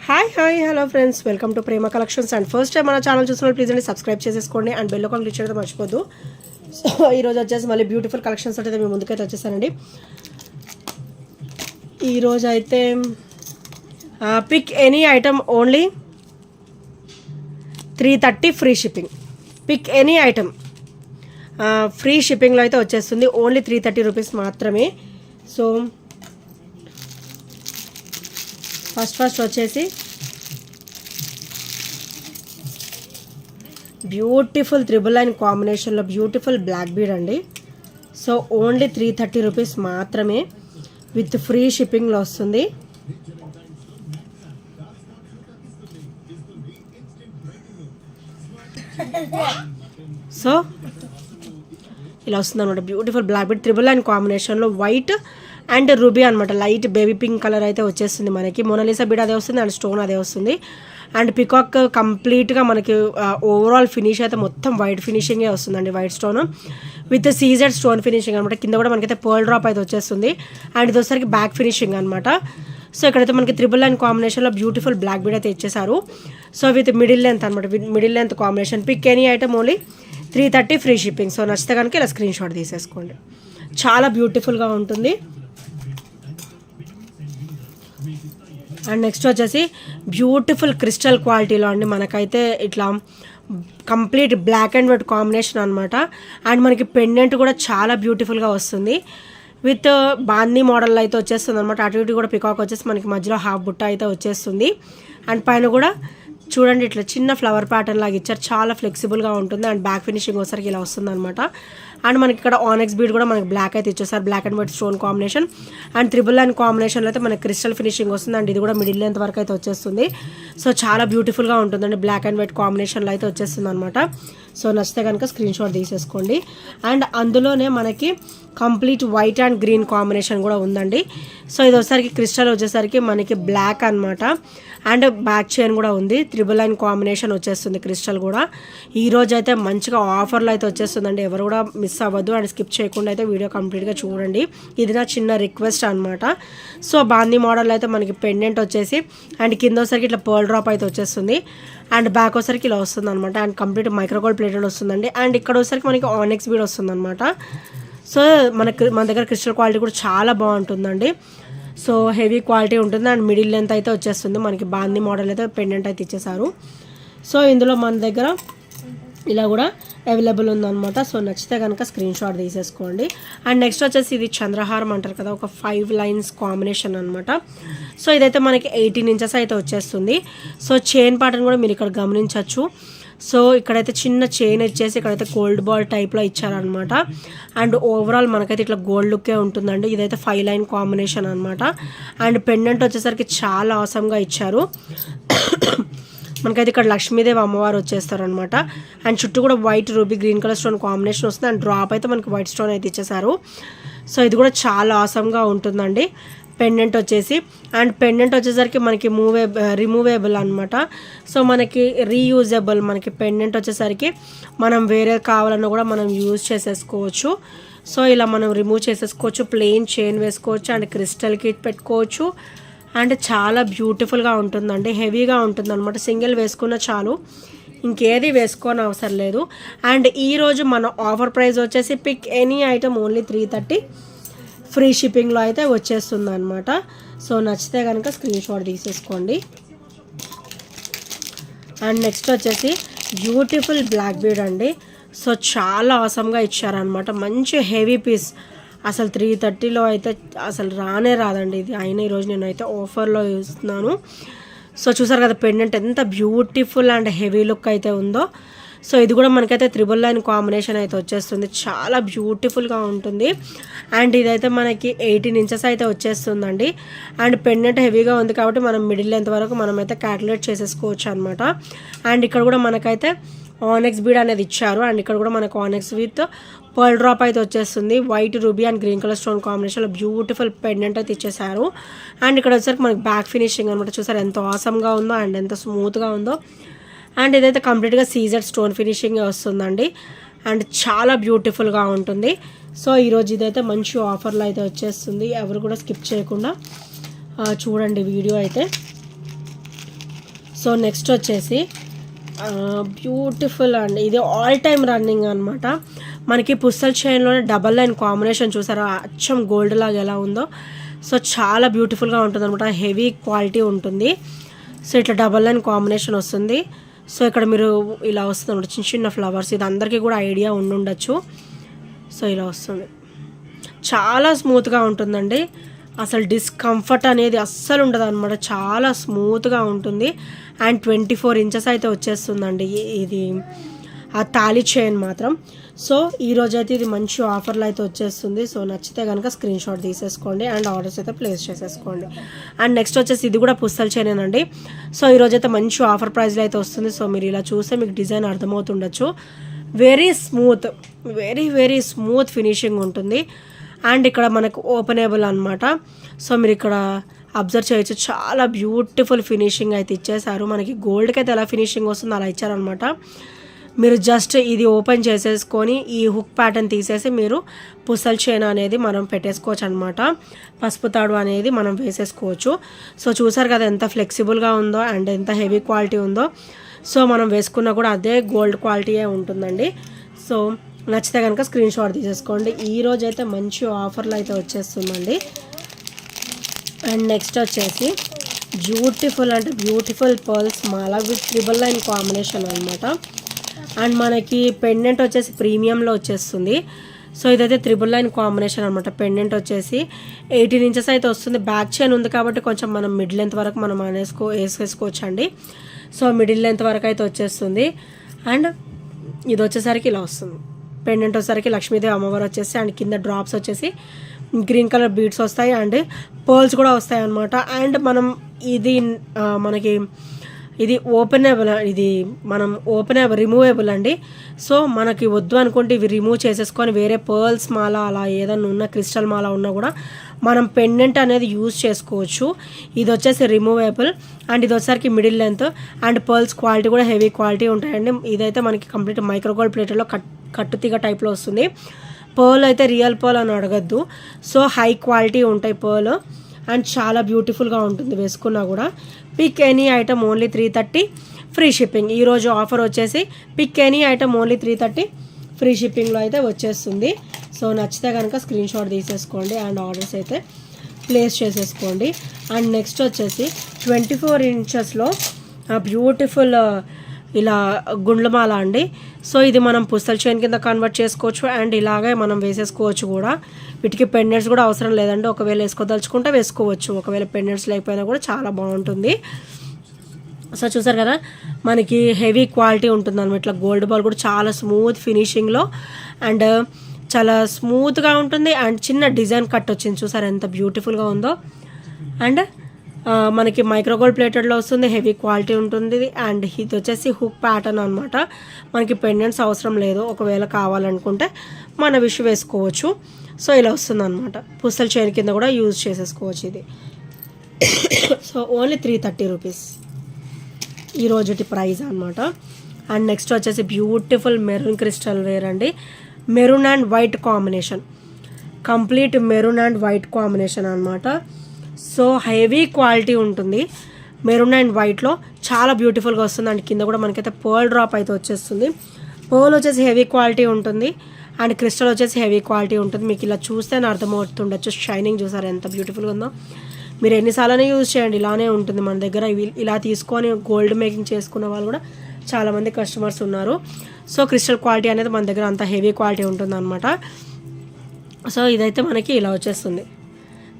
Hi hello friends, welcome to Prema collections. And first time మన channel చూస్తున్నారు please అండి subscribe చేసేసుకోండి and bell icon click చేయడం మర్చిపోద్దు. సో ఈరోజు వచ్చేసి మళ్ళీ బ్యూటిఫుల్ కలెక్షన్స్ అయితే మేము ముందుకైతే వచ్చేసానండి. ఈరోజు అయితే pick any item only 330 free shipping. Pick any item free షిప్పింగ్లో అయితే వచ్చేస్తుంది. ఓన్లీ 330 రూపీస్ మాత్రమే. సో ఫస్ట్ వచ్చేసి బ్యూటిఫుల్ త్రిబుల్ లైన్ కాంబినేషన్లో బ్యూటిఫుల్ బ్లాక్ బీడ్ అండి. సో ఓన్లీ 330 రూపీస్ మాత్రమే విత్ ఫ్రీ షిప్పింగ్లో వస్తుంది. సో ఇలా వస్తుంది అనమాట. Beautiful black bead triple line కాంబినేషన్లో వైట్ అండ్ రూబీ అనమాట. లైట్ బేబీ పింక్ కలర్ అయితే వచ్చేస్తుంది మనకి. మోనాలిసా బీడ్ అదే వస్తుంది అండ్ స్టోన్ అదే వస్తుంది. అండ్ పికాక్ కంప్లీట్గా మనకి ఓవరాల్ ఫినిష్ అయితే మొత్తం వైట్ ఫినిషింగే వస్తుందండి. White stone with CZ stone finishing అనమాట. కింద కూడా మనకైతే పర్ల్ డ్రాప్ అయితే వచ్చేస్తుంది. అండ్ ఇది వచ్చేసరికి బ్యాక్ ఫినిషింగ్ అనమాట. సో ఇక్కడైతే మనకి త్రిబుల్ లైన్ కాంబినేషన్లో బ్యూటిఫుల్ బ్లాక్ బీడ్ అయితే ఇచ్చేసారు. సో విత్ మిడిల్ లెంత్ అనమాట. Middle length combination. Pick any item only 330 free shipping. So నచ్చితే కనుక ఇలా స్క్రీన్ షాట్ తీసేసుకోండి. చాలా బ్యూటిఫుల్గా ఉంటుంది. అండ్ నెక్స్ట్ వచ్చేసి బ్యూటిఫుల్ క్రిస్టల్ క్వాలిటీలో అండి. మనకైతే ఇట్లా complete black and white combination అనమాట. అండ్ మనకి పెండెంట్ కూడా చాలా బ్యూటిఫుల్గా వస్తుంది. విత్ బాందీ మోడల్ అయితే వచ్చేస్తుంది అనమాట. అటు ఇటు కూడా పికాక్ వచ్చేసి మనకి మధ్యలో హాఫ్ బుట్ట అయితే వచ్చేస్తుంది. అండ్ పైన కూడా చూడండి ఇట్లా చిన్న ఫ్లవర్ ప్యాటర్న్ లాగా ఇచ్చారు. చాలా ఫ్లెక్సిబుల్గా ఉంటుంది. అండ్ బ్యాక్ ఫినిషింగ్ వచ్చేసరికి ఇలా వస్తుంది అనమాట. అండ్ మనకి ఇక్కడ ఆనెక్స్ బీడ్ కూడా మనకి బ్లాక్ అయితే ఇచ్చేసారు. Black and white stone combination. And triple line కాంబినేషన్లో అయితే మనకి క్రిస్టల్ ఫినిషింగ్ వస్తుంది. అండ్ ఇది కూడా మిడిల్ లెంత్ వరకు అయితే వచ్చేస్తుంది. సో చాలా బ్యూటిఫుల్గా ఉంటుందండి. బ్లాక్ అండ్ వైట్ కాంబినేషన్లో అయితే వచ్చేస్తుంది అనమాట. సో నచ్చితే కనుక స్క్రీన్ షాట్ తీసేసుకోండి. అండ్ అందులోనే మనకి complete white and green combination కూడా ఉందండి. సో ఇది వచ్చేసరికి క్రిస్టల్ వచ్చేసరికి మనకి బ్లాక్ అనమాట. అండ్ బ్యాక్ చైన్ కూడా ఉంది. త్రిబుల్ లైన్ కాంబినేషన్ వచ్చేస్తుంది క్రిస్టల్ కూడా. ఈరోజు అయితే మంచిగా ఆఫర్లో అయితే వచ్చేస్తుందండి. ఎవరు కూడా మిస్ అవ్వద్దు అండ్ స్కిప్ చేయకుండా అయితే వీడియో కంప్లీట్గా చూడండి. ఇది నా చిన్న రిక్వెస్ట్ అనమాట. సో బాందీ మోడల్ అయితే మనకి పెండెంట్ వచ్చేసి అండ్ కింద వచ్చరికి ఇట్లా పర్ల్ డ్రాప్ అయితే వచ్చేస్తుంది. అండ్ బ్యాక్ వచ్చరికి ఇలా వస్తుంది అనమాట. అండ్ కంప్లీట్ మైక్రోగోల్డ్ ప్లేటెడ్ వస్తుందండి. అండ్ ఇక్కడ వచ్చరికి మనకి ఆనెక్స్ బీడ్ వస్తుంది అనమాట. సో మన దగ్గర క్రిస్టల్ క్వాలిటీ కూడా చాలా బాగుంటుందండి. సో హెవీ క్వాలిటీ ఉంటుంది. అండ్ మిడిల్ లెంత్ అయితే వచ్చేస్తుంది. మనకి బాందీ మోడల్ అయితే పెండెంట్ అయితే ఇచ్చేసారు. సో ఇందులో మన దగ్గర ఇలా కూడా అవైలబుల్ ఉందన్నమాట. సో నచ్చితే కనుక స్క్రీన్ షాట్ తీసేసుకోండి. అండ్ నెక్స్ట్ వచ్చేసి ఇది చంద్రహారం అంటారు కదా, ఒక 5 లైన్స్ కాంబినేషన్ అనమాట. సో ఇదైతే మనకి 18 ఇంచెస్ అయితే వచ్చేస్తుంది. సో చైన్ ప్యాటర్న్ కూడా మీరు ఇక్కడ గమనించవచ్చు. సో ఇక్కడైతే చిన్న చైన్ ఇచ్చేసి ఇక్కడైతే గోల్డ్ బాల్ టైప్లో ఇచ్చారనమాట. అండ్ ఓవరాల్ మనకైతే ఇట్లా గోల్డ్ లుక్కే ఉంటుందండి. ఇదైతే 5 లైన్ కాంబినేషన్ అనమాట. అండ్ పెండెంట్ వచ్చేసరికి చాలా ఆసమ్గా ఇచ్చారు. మనకైతే ఇక్కడ లక్ష్మీదేవి అమ్మవారు వచ్చేస్తారనమాట. అండ్ చుట్టూ కూడా white ruby green colour stone combination వస్తుంది. అండ్ డ్రాప్ అయితే మనకి వైట్ స్టోన్ అయితే ఇచ్చేసారు. సో ఇది కూడా చాలా ఆసమ్గా ఉంటుందండి పెండెంట్ వచ్చేసి. అండ్ పెండెంట్ వచ్చేసరికి మనకి రిమూవేబుల్ అనమాట. సో మనకి రీయూజబుల్. మనకి పెండెంట్ వచ్చేసరికి మనం వేరే కావాలన్నా కూడా మనం యూజ్ చేసేసుకోవచ్చు. సో ఇలా మనం రిమూవ్ చేసేసుకోవచ్చు. ప్లెయిన్ చైన్ వేసుకోవచ్చు అండ్ క్రిస్టల్కి పెట్టుకోవచ్చు. అండ్ చాలా బ్యూటిఫుల్గా ఉంటుందండి. హెవీగా ఉంటుంది అనమాట. సింగిల్ వేసుకున్న చాలు, ఇంకేది వేసుకోని అవసరం లేదు. అండ్ ఈరోజు మన ఆఫర్ ప్రైస్ వచ్చేసి pick any item only 330 free షిప్పింగ్లో అయితే వచ్చేస్తుంది అనమాట. సో నచ్చితే కనుక స్క్రీన్ షాట్ తీసేసుకోండి. అండ్ నెక్స్ట్ వచ్చేసి బ్యూటిఫుల్ బ్లాక్ బీడ్ అండి. సో చాలా ఆసమ్గా ఇచ్చారనమాట. మంచి హెవీ పీస్. అసలు 330లో అయితే అసలు రానే రాదండి ఇది. అయినా ఈరోజు నేను అయితే ఆఫర్లో ఇస్తున్నాను. సో చూసారు కదా పెండెంట్ ఎంత బ్యూటిఫుల్ అండ్ హెవీ లుక్ అయితే ఉందో. సో ఇది కూడా మనకైతే త్రిబుల్ లైన్ కాంబినేషన్ అయితే వచ్చేస్తుంది. చాలా బ్యూటిఫుల్గా ఉంటుంది. అండ్ ఇదైతే మనకి 18 ఇంచెస్ అయితే వచ్చేస్తుందండి. అండ్ పెండెంట్ హెవీగా ఉంది కాబట్టి మనం మిడిల్ లెంత్ వరకు మనమైతే క్యాలిక్యులేట్ చేసేసుకోవచ్చు అనమాట. అండ్ ఇక్కడ కూడా మనకైతే ఆనెక్స్ బీడ్ అనేది ఇచ్చారు. అండ్ ఇక్కడ కూడా మనకు ఆనెక్స్ విత్ పర్ల్ డ్రాప్ అయితే వచ్చేస్తుంది. White ruby and green colour stone కాంబినేషన్లో బ్యూటిఫుల్ పెండెంట్ అయితే ఇచ్చేసారు. అండ్ ఇక్కడ వచ్చేసరికి మనకి బ్యాక్ ఫినిషింగ్ అనమాట. చూసారు ఎంత ఆసమ్గా ఉందో అండ్ ఎంత స్మూత్గా ఉందో. అండ్ ఇదైతే కంప్లీట్గా సీజెడ్ స్టోన్ ఫినిషింగ్ వస్తుందండి. అండ్ చాలా బ్యూటిఫుల్గా ఉంటుంది. సో ఈరోజు ఇదైతే మంచి ఆఫర్లో అయితే వచ్చేస్తుంది. ఎవరు కూడా స్కిప్ చేయకుండా చూడండి వీడియో అయితే. సో నెక్స్ట్ వచ్చేసి బ్యూటిఫుల్ అండి, ఇది ఆల్ టైమ్ రన్నింగ్ అనమాట. మనకి పుస్తల్ చైన్లోనే డబల్ లైన్ కాంబినేషన్ చూసారా, అచ్చం గోల్డ్ లాగా ఎలా ఉందో. సో చాలా బ్యూటిఫుల్గా ఉంటుంది అనమాట, హెవీ క్వాలిటీ ఉంటుంది. సో ఇట్లా డబల్ లైన్ కాంబినేషన్ వస్తుంది. సో ఇక్కడ మీరు ఇలా వస్తుంది అనమాట, చిన్న చిన్న ఫ్లవర్స్. ఇది అందరికీ కూడా ఐడియా ఉండుండొచ్చు. సో ఇలా వస్తుంది, చాలా స్మూత్గా ఉంటుందండి. అసలు డిస్కంఫర్ట్ అనేది అస్సలు ఉండదు అనమాట, చాలా స్మూత్గా ఉంటుంది. అండ్ 24 ఇంచెస్ అయితే వచ్చేస్తుందండి ఇది ఆ తాళి చైన్ మాత్రం. సో ఈరోజు అయితే ఇది మంచి ఆఫర్లో అయితే వచ్చేస్తుంది. సో నచ్చితే కనుక స్క్రీన్ షాట్ తీసేసుకోండి అండ్ ఆర్డర్స్ అయితే ప్లేస్ చేసేసుకోండి. అండ్ నెక్స్ట్ వచ్చేసి ఇది కూడా పుస్తల్ చైనేనండి. సో ఈరోజు అయితే మంచి ఆఫర్ ప్రైస్లో అయితే వస్తుంది. సో మీరు ఇలా చూస్తే మీకు డిజైన్ అర్థమవుతుండొచ్చు. Very smooth, very very smooth finishing ఉంటుంది. అండ్ ఇక్కడ మనకు ఓపెనబుల్ అనమాట. సో మీరు ఇక్కడ అబ్జర్వ్ చేయొచ్చు, చాలా బ్యూటిఫుల్ ఫినిషింగ్ అయితే ఇచ్చేసారు. మనకి గోల్డ్కి అయితే ఎలా ఫినిషింగ్ వస్తుందో అలా ఇచ్చారనమాట. మీరు జస్ట్ ఇది ఓపెన్ చేసేసుకొని ఈ హుక్ ప్యాటర్న్ తీసేసి మీరు పుసల్ చైన్ అనేది మనం పెట్టేసుకోవచ్చు అనమాట. పసుపు తాడు అనేది మనం వేసేసుకోవచ్చు. సో చూసారు కదా ఎంత ఫ్లెక్సిబుల్గా ఉందో అండ్ ఎంత హెవీ క్వాలిటీ ఉందో. సో మనం వేసుకున్నా కూడా అదే గోల్డ్ క్వాలిటీయే ఉంటుందండి. సో నచ్చితే కనుక స్క్రీన్ షాట్ తీసేసుకోండి. ఈరోజు అయితే మంచి ఆఫర్లో అయితే వచ్చేస్తుందండి. అండ్ నెక్స్ట్ వచ్చేసి బ్యూటిఫుల్ అంటే beautiful pearls Mala with triple line combination అనమాట. అండ్ మనకి పెండెంట్ వచ్చేసి ప్రీమియంలో వచ్చేస్తుంది. సో ఇదైతే ట్రిబుల్ లైన్ కాంబినేషన్ అనమాట. పెండెంట్ వచ్చేసి 18 ఇంచెస్ అయితే వస్తుంది. బ్యాక్ చైన్ ఉంది కాబట్టి కొంచెం మనం మిడ్ లెంత్ వరకు మనం వేసేసుకోవచ్చు అండి. సో మిడిల్ లెంత్ వరకు అయితే వచ్చేస్తుంది. అండ్ ఇది వచ్చేసరికి ఇలా వస్తుంది. పెండెంట్ వచ్చేసరికి లక్ష్మీదేవి అమ్మవారు వచ్చేసి అండ్ కింద డ్రాప్స్ వచ్చేసి గ్రీన్ కలర్ బీడ్స్ వస్తాయి అండ్ పర్ల్స్ కూడా వస్తాయి అన్నమాట. అండ్ మనం ఇది మనకి ఇది ఓపెనబుల్, ఇది మనం రిమూవబుల్ అండి. సో మనకి వద్దు అనుకుంటే ఇవి రిమూవ్ చేసేసుకొని వేరే పర్ల్స్ మాల అలా ఏదైనా ఉన్న క్రిస్టల్ మాల ఉన్నా కూడా మనం పెండెంట్ అనేది యూజ్ చేసుకోవచ్చు. ఇది వచ్చేసి రిమూవబుల్ అండ్ ఇది వచ్చేసరికి middle length and pearls quality కూడా హెవీ క్వాలిటీ ఉంటాయండి. ఇదైతే మనకి కంప్లీట్ మైక్రోగోల్డ్ ప్లేటర్లో కట్టుతీగ టైప్లో వస్తుంది. పర్ల్ అయితే రియల్ పర్ల్ అని అడగద్దు. సో హై క్వాలిటీ ఉంటాయి పర్ల్ అండ్ చాలా బ్యూటిఫుల్గా ఉంటుంది వేసుకున్నా కూడా. Pick any item only 330 free shipping. ఈరోజు ఆఫర్ వచ్చేసి pick any item only 330 free షిప్పింగ్లో అయితే వచ్చేస్తుంది. సో నచ్చితే కనుక స్క్రీన్ షాట్ తీసేసుకోండి అండ్ ఆర్డర్స్ అయితే ప్లేస్ చేసేసుకోండి. అండ్ నెక్స్ట్ వచ్చేసి 24 ఇంచెస్లో బ్యూటిఫుల్ ఇలా గుండ్లమాల అండి. సో ఇది మనం పుస్తల్ చైన్ కింద కన్వర్ట్ చేసుకోవచ్చు అండ్ ఇలాగే మనం వేసేసుకోవచ్చు కూడా. వీటికి పెండెంట్స్ కూడా అవసరం లేదండి. ఒకవేళ వేసుకోదలుచుకుంటే వేసుకోవచ్చు, ఒకవేళ పెండెంట్స్ లేకపోయినా కూడా చాలా బాగుంటుంది. సో చూసారు కదా మనకి హెవీ క్వాలిటీ ఉంటుంది అనమాట. ఇట్లా గోల్డ్ బాల్ కూడా చాలా స్మూత్ ఫినిషింగ్లో అండ్ చాలా స్మూత్గా ఉంటుంది. అండ్ చిన్న డిజైన్ కట్ వచ్చింది చూసారు ఎంత బ్యూటిఫుల్గా ఉందో. అండ్ మనకి మైక్రోగోల్డ్ ప్లేటెడ్లో వస్తుంది, హెవీ క్వాలిటీ ఉంటుంది. అండ్ ఇది వచ్చేసి హుక్ ప్యాటర్న్ అనమాట. మనకి పెండెంట్స్ అవసరం లేదు, ఒకవేళ కావాలనుకుంటే మన విష్ వేసుకోవచ్చు. సో ఇలా వస్తుంది అనమాట. పుస్తల్ చైన్ కింద కూడా యూజ్ చేసేసుకోవచ్చు ఇది. సో ఓన్లీ 330 రూపీస్ ఈ రోజుటి ప్రైస్ అనమాట. అండ్ నెక్స్ట్ వచ్చేసి బ్యూటిఫుల్ మెరూన్ క్రిస్టల్ వేర్ అండి. Maroon and white combination, complete maroon and white combination అనమాట. సో హెవీ క్వాలిటీ ఉంటుంది మెరూన్ అండ్ వైట్లో, చాలా బ్యూటిఫుల్గా వస్తుంది. అండ్ కింద కూడా మనకైతే పర్ల్ డ్రాప్ అయితే వచ్చేస్తుంది. పర్ల్ వచ్చేసి హెవీ క్వాలిటీ ఉంటుంది అండ్ క్రిస్టల్ వచ్చేసి హెవీ క్వాలిటీ ఉంటుంది. మీకు ఇలా చూస్తేనే అర్థమవుతుండొచ్చు. షైనింగ్ చూసారు ఎంత బ్యూటిఫుల్గా ఉందో. మీరు ఎన్నిసార్లు యూజ్ చేయండి ఇలానే ఉంటుంది మన దగ్గర. ఇలా తీసుకొని గోల్డ్ మేకింగ్ చేసుకున్న వాళ్ళు కూడా చాలామంది కస్టమర్స్ ఉన్నారు. సో క్రిస్టల్ క్వాలిటీ అనేది మన దగ్గర అంత హెవీ క్వాలిటీ ఉంటుంది అనమాట. సో ఇదైతే మనకి ఇలా వచ్చేస్తుంది,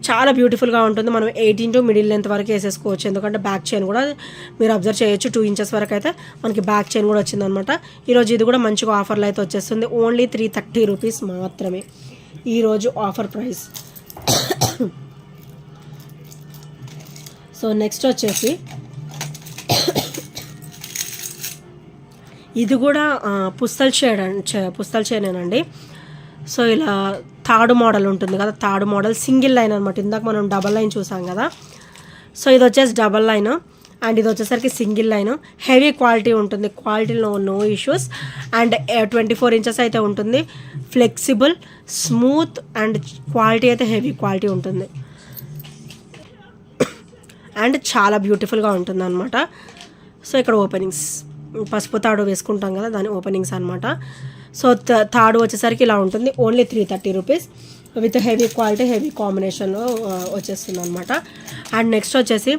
చాలా బ్యూటిఫుల్గా ఉంటుంది. మనం 18 to మిడిల్ లెంత్ వరకు వేసేసుకోవచ్చు. ఎందుకంటే బ్యాక్ చైన్ కూడా మీరు అబ్జర్వ్ చేయొచ్చు, 2 ఇంచెస్ వరకు అయితే మనకి బ్యాక్ చైన్ కూడా వచ్చిందనమాట. ఈరోజు ఇది కూడా మంచిగా ఆఫర్లో అయితే వచ్చేస్తుంది. ఓన్లీ 330 రూపీస్ మాత్రమే ఈరోజు ఆఫర్ ప్రైస్. సో నెక్స్ట్ వచ్చేసి ఇది కూడా పుస్తల్ చైనేనండి. సో ఇలా థర్డ్ మోడల్ ఉంటుంది కదా, థర్డ్ మోడల్ సింగిల్ లైన్ అనమాట. ఇందాక మనం డబల్ లైన్ చూసాం కదా. సో ఇది వచ్చేసి డబల్ లైన్ అండ్ ఇది వచ్చేసరికి సింగిల్ లైన్. హెవీ క్వాలిటీ ఉంటుంది, క్వాలిటీలో నో ఇష్యూస్. అండ్ 24 ఇంచెస్ అయితే ఉంటుంది. ఫ్లెక్సిబుల్, స్మూత్ అండ్ క్వాలిటీ అయితే హెవీ క్వాలిటీ ఉంటుంది అండ్ చాలా బ్యూటిఫుల్గా ఉంటుంది అనమాట. సో ఇక్కడ ఓపెనింగ్స్, పసుపు తాడు వేసుకుంటాం కదా దాని ఓపెనింగ్స్ అనమాట. సో తాడు వచ్చేసరికి ఇలా ఉంటుంది. Only 330 rupees with heavy quality, heavy కాంబినేషన్లో వచ్చేస్తుంది అనమాట. అండ్ నెక్స్ట్ వచ్చేసి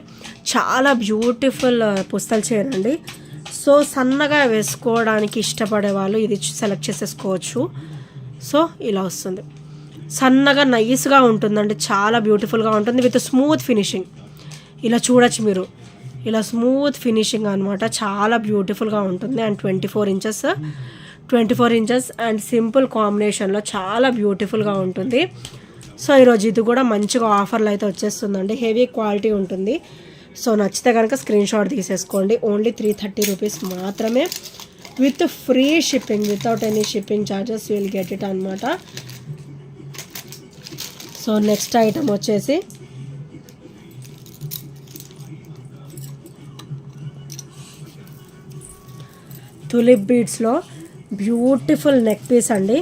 చాలా బ్యూటిఫుల్ పుస్తల చైన్ అండి. సో సన్నగా వేసుకోవడానికి ఇష్టపడే వాళ్ళు ఇది సెలెక్ట్ చేసేసుకోవచ్చు. సో ఇలా వస్తుంది, సన్నగా నైస్గా ఉంటుందండి, చాలా బ్యూటిఫుల్గా ఉంటుంది విత్ స్మూత్ ఫినిషింగ్. ఇలా చూడొచ్చు మీరు, ఇలా స్మూత్ ఫినిషింగ్ అనమాట, చాలా బ్యూటిఫుల్గా ఉంటుంది. అండ్ 24 ఇంచెస్ అండ్ సింపుల్ కాంబినేషన్లో చాలా బ్యూటిఫుల్గా ఉంటుంది. సో ఈరోజు ఇది కూడా మంచిగా ఆఫర్లు అయితే వచ్చేస్తుందండి, హెవీ క్వాలిటీ ఉంటుంది. సో నచ్చితే కనుక స్క్రీన్ షాట్ తీసేసుకోండి. ఓన్లీ 330 రూపీస్ మాత్రమే with free shipping, without any shipping charges you will get it అనమాట. సో నెక్స్ట్ ఐటమ్ వచ్చేసి తులిప్ బీడ్స్లో బ్యూటిఫుల్ నెక్ పీస్ అండి.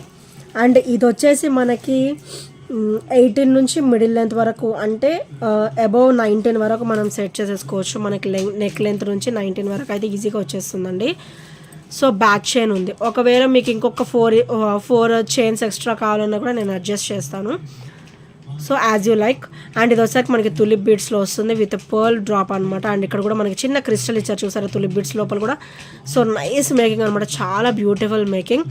అండ్ ఇది వచ్చేసి మనకి 18 నుంచి మిడిల్ లెంత్ వరకు, అంటే అబౌవ్ 19 వరకు మనం సెట్ చేసేసుకోవచ్చు. మనకి నెక్ లెంత్ నుంచి 19 వరకు అయితే ఈజీగా వచ్చేస్తుందండి. సో బ్యాక్ చైన్ ఉంది, ఒకవేళ మీకు ఇంకొక 4 చైన్స్ ఎక్స్ట్రా కావాలన్నా కూడా నేను అడ్జస్ట్ చేస్తాను. So as you like. And ఇది వచ్చేసరికి మనకి తులిప్ బీడ్స్లో వస్తుంది విత్ పర్ల్ డ్రాప్ అనమాట. అండ్ ఇక్కడ కూడా మనకి చిన్న క్రిస్టల్ ఇచ్చారు చూసారా తులిప్ బీడ్స్ లోపల కూడా. సో నైస్ మేకింగ్ అనమాట, చాలా బ్యూటిఫుల్ మేకింగ్.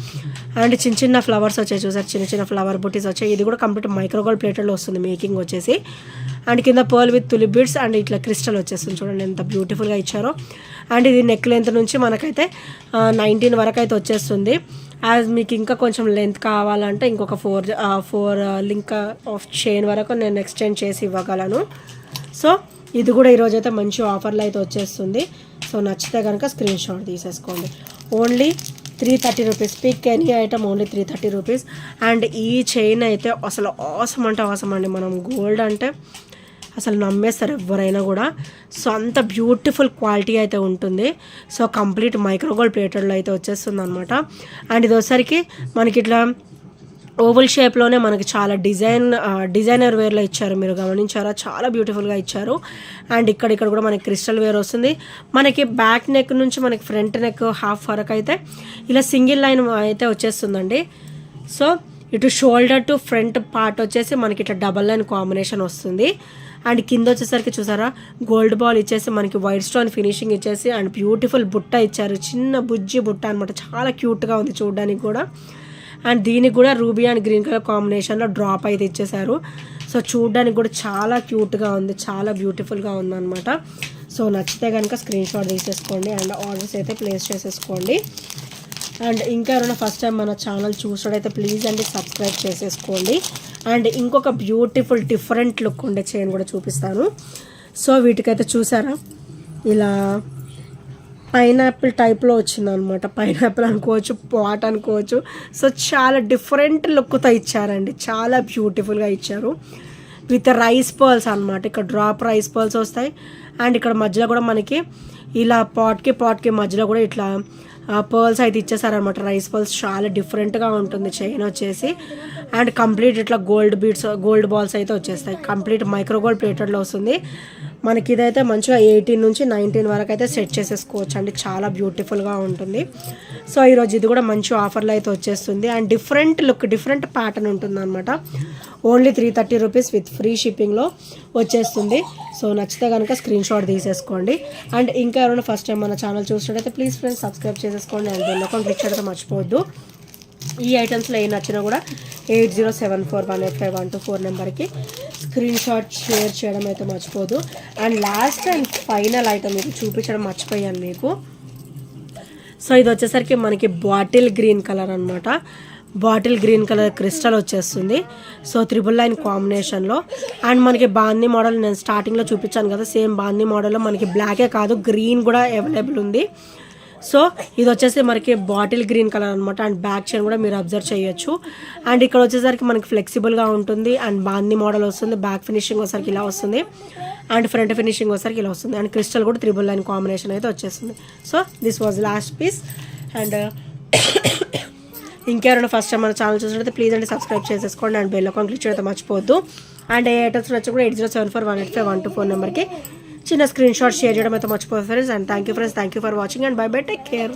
అండ్ చిన్న ఫ్లవర్స్ వచ్చాయి చూసారు, చిన్న ఫ్లవర్ బుటీస్ వచ్చాయి. ఇది కూడా కంప్లీట్ మైక్రోగోల్డ్ ప్లేటెడ్లో వస్తుంది మేకింగ్ వచ్చేసి. అండ్ కింద pearl with tulip beads and ఇట్లా క్రిస్టల్ వచ్చేస్తుంది, చూడండి ఎంత బ్యూటిఫుల్గా ఇచ్చారో. అండ్ ఇది నెక్ లెంత్ నుంచి మనకైతే 19 వరకు అయితే వచ్చేస్తుంది. యాజ్ మీకు ఇంకా కొంచెం లెంత్ కావాలంటే ఇంకొక 4 లింక్ ఆఫ్ చైన్ వరకు నేను ఎక్స్టెండ్ చేసి ఇవ్వగలను. సో ఇది కూడా ఈరోజు అయితే మంచి ఆఫర్లో అయితే వచ్చేస్తుంది. సో నచ్చితే కనుక స్క్రీన్ షాట్ తీసేసుకోండి. Only 330 rupees, pick any item only 330 rupees. And ఈ చైన్ అయితే అసలు ఆసమ్ అంటే ఆసమ్ అండి. మనం గోల్డ్ అంటే అసలు నమ్మేస్తారు ఎవరైనా కూడా. సో అంత బ్యూటిఫుల్ క్వాలిటీ అయితే ఉంటుంది. సో కంప్లీట్ మైక్రోగోల్డ్ ప్లేటెడ్లో అయితే వచ్చేస్తుంది అనమాట. అండ్ ఇది వచ్చేసరికి మనకి ఇట్లా ఓవల్ షేప్లోనే మనకి చాలా డిజైనర్ వేర్లో ఇచ్చారు, మీరు గమనించారా, చాలా బ్యూటిఫుల్గా ఇచ్చారు. అండ్ ఇక్కడ కూడా మనకి క్రిస్టల్ వేర్ వస్తుంది. మనకి బ్యాక్ నెక్ నుంచి మనకి ఫ్రంట్ నెక్ హాఫ్ వరకు అయితే ఇలా సింగిల్ లైన్ అయితే వచ్చేస్తుందండి. సో ఇటు షోల్డర్ టు ఫ్రంట్ పార్ట్ వచ్చేసి మనకి ఇట్లా డబల్ లైన్ కాంబినేషన్ వస్తుంది. అండ్ కింద వచ్చేసరికి చూసారా గోల్డ్ బాల్ ఇచ్చేసి మనకి వైట్ స్టోన్ ఫినిషింగ్ ఇచ్చేసి అండ్ బ్యూటిఫుల్ బుట్ట ఇచ్చారు, చిన్న బుజ్జి బుట్ట అనమాట, చాలా క్యూట్గా ఉంది చూడడానికి కూడా. అండ్ దీనికి కూడా రూబీ అండ్ గ్రీన్ కలర్ కాంబినేషన్లో డ్రాప్ అయితే ఇచ్చేసారు. సో చూడడానికి కూడా చాలా క్యూట్గా ఉంది, చాలా బ్యూటిఫుల్గా ఉందన్నమాట. సో నచ్చితే కనుక స్క్రీన్ షాట్ తీసేసుకోండి అండ్ ఆర్డర్స్ అయితే ప్లేస్ చేసేసుకోండి. అండ్ ఇంకా ఎవరైనా ఫస్ట్ టైం మన ఛానల్ చూసినట్టయితే ప్లీజ్ అండి సబ్స్క్రైబ్ చేసేసుకోండి. అండ్ ఇంకొక బ్యూటిఫుల్ డిఫరెంట్ లుక్ ఉండే చైన్ కూడా చూపిస్తాను. సో వీటికైతే చూసారా ఇలా పైనాపిల్ టైప్లో వచ్చిందనమాట, పైనాపిల్ అనుకోవచ్చు, పాట్ అనుకోవచ్చు. సో చాలా డిఫరెంట్ లుక్తో ఇచ్చారండి, చాలా బ్యూటిఫుల్గా ఇచ్చారు విత్ రైస్ పర్ల్స్ అనమాట. ఇక్కడ డ్రాప్ రైస్ పర్ల్స్ వస్తాయి. అండ్ ఇక్కడ మధ్యలో కూడా మనకి ఇలా పాట్కి మధ్యలో కూడా ఇట్లా పర్ల్స్ అయితే ఇచ్చేసారనమాట, రైస్ పర్ల్స్. చాలా డిఫరెంట్గా ఉంటుంది చైన్ వచ్చేసి. అండ్ కంప్లీట్ ఇట్లా గోల్డ్ బాల్స్ అయితే వచ్చేస్తాయి, కంప్లీట్ మైక్రోగోల్డ్ ప్లేటెడ్లో వస్తుంది. మనకి ఇదైతే మంచిగా 18 నుంచి 19 వరకు అయితే సెట్ చేసేసుకోవచ్చు అండి, చాలా బ్యూటిఫుల్గా ఉంటుంది. సో ఈరోజు ఇది కూడా మంచి ఆఫర్లో అయితే వచ్చేస్తుంది. And different look, different pattern ఉంటుంది అనమాట. ఓన్లీ 330 రూపీస్ విత్ ఫ్రీ షిప్పింగ్లో వచ్చేస్తుంది. సో నచ్చితే కనుక స్క్రీన్ షాట్ తీసేసుకోండి. అండ్ ఇంకా ఎవరైనా ఫస్ట్ టైం మన ఛానల్ చూసినట్టయితే ప్లీజ్ ఫ్రెండ్స్ సబ్స్క్రైబ్ చేసేసుకోండి అండ్ బెల్ ఐకాన్ క్లిక్ చేయడం మర్చిపోవద్దు. ఈ ఐటమ్స్లో ఏ నచ్చినా కూడా 8074185124 నెంబర్కి స్క్రీన్ షాట్ షేర్ చేయడం అయితే మర్చిపోదు. And last and final item ఇది చూపించడం మర్చిపోయాను మీకు. సో ఇది వచ్చేసరికి మనకి బాటిల్ గ్రీన్ కలర్ అనమాట, బాటిల్ గ్రీన్ కలర్ క్రిస్టల్ వచ్చేస్తుంది. సో 3 లైన్ కాంబినేషన్లో. అండ్ మనకి బాందీ మోడల్ నేను స్టార్టింగ్లో చూపించాను కదా, సేమ్ బాందీ మోడల్లో మనకి బ్లాకే కాదు గ్రీన్ కూడా అవైలబుల్ ఉంది. సో ఇది వచ్చేసి మనకి బాటిల్ గ్రీన్ కలర్ అనమాట. అండ్ బ్యాక్ చైన్ కూడా మీరు అబ్జర్వ్ చేయొచ్చు. అండ్ ఇక్కడ వచ్చేసరికి మనకి ఫ్లెక్సిబుల్గా ఉంటుంది. అండ్ బాందీ మోడల్ వస్తుంది, బ్యాక్ ఫినిషింగ్ వచ్చేసరికి ఇలా వస్తుంది. అండ్ ఫ్రంట్ ఫినిషింగ్ వచ్చేసరికి ఇలా వస్తుంది. అండ్ క్రిస్టల్ కూడా 3 లైన్ కాంబినేషన్ అయితే వచ్చేస్తుంది. So this was last piece. And ఇంకెవరైనా ఫస్ట్ టైం మన ఛానల్ చూసినట్లయితే ప్లీజ్ అండి సబ్స్క్రైబ్ చేసేసుకోండి అండ్ బెల్ ఐకాన్ క్లిక్ చేయడం మర్చిపోవద్దు. అండ్ ఏ ఐటమ్స్ నచ్చి కూడా 8074185124 నెంబర్కి చిన్న స్క్రీన్ షాట్ షేర్ చేయడం అయితే మర్చిపోతుంది friends. And thank you friends, thank you for watching and bye bye, take care.